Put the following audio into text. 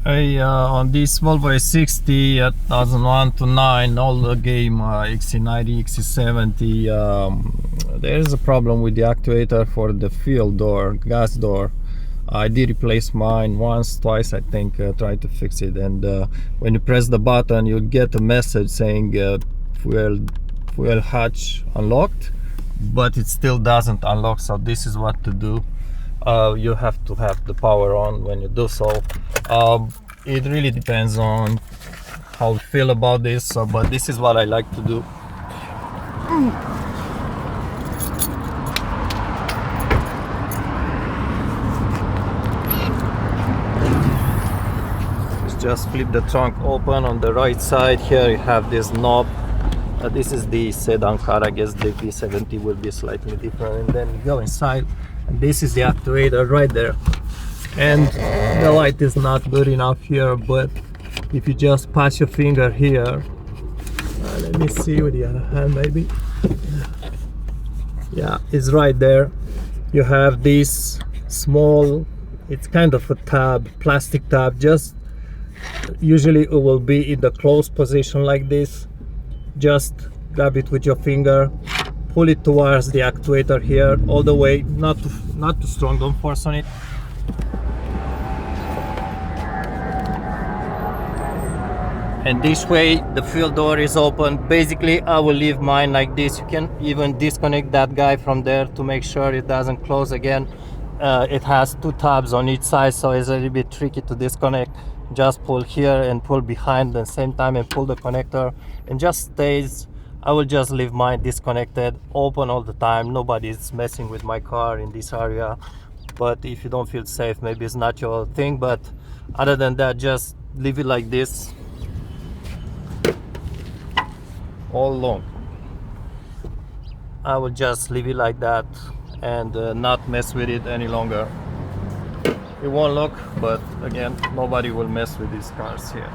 On this Volvo S60 2001 to 9 older game XC90, XC70, there is a problem with the actuator for the fuel door, gas door. I did replace mine once, twice I think, tried to fix it, and when you press the button you get a message saying fuel hatch unlocked, but it still doesn't unlock. So this is what to do. You have to have the power on when you do so. It really depends on how you feel about this, but this is what I like to do. Just flip the trunk open. On the right side here you have this knob. This is the sedan car. I guess the V70 will be slightly different. And then you go inside, and this is the actuator right there. And the light is not good enough here, but if you just pass your finger here, let me see with the other hand maybe. Yeah, it's right there. You have this small, it's kind of a tab, plastic tab. Just usually it will be in the closed position like this. Just grab it with your finger, pull it towards the actuator here all the way, not too strong, don't force on it. And this way the fuel door is open. Basically I will leave mine like this. You can even disconnect that guy from there to make sure it doesn't close again. It has two tabs on each side, so it's a little bit tricky to disconnect. Just pull here and pull behind at the same time and pull the connector, and just stays. I will just leave mine disconnected, open all the time. Nobody's messing with my car in this area. But if you don't feel safe, maybe it's not your thing, but other than that, just leave it like this all along. I will just leave it like that and not mess with it any longer. It won't look, but again, nobody will mess with these cars here.